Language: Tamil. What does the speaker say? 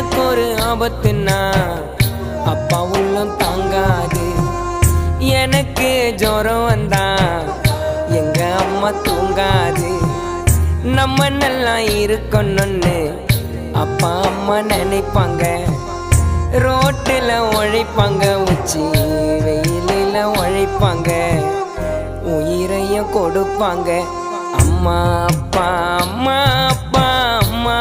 எனக்கு ஒரு ஆபத்துன்னா அப்பா உள்ளம் தாங்காது. எனக்கு ஜுரம் வந்தா எங்க அம்மா தூங்காது. நம்ம நல்லா இருக்கணும்னு அப்பா அம்மா நினைப்பாங்க. ரோட்டில் உழைப்பாங்க, உச்சி வெயிலில் உழைப்பாங்க, உயிரையும் கொடுப்பாங்க. அம்மா அப்பா அம்மா அப்பா அம்மா.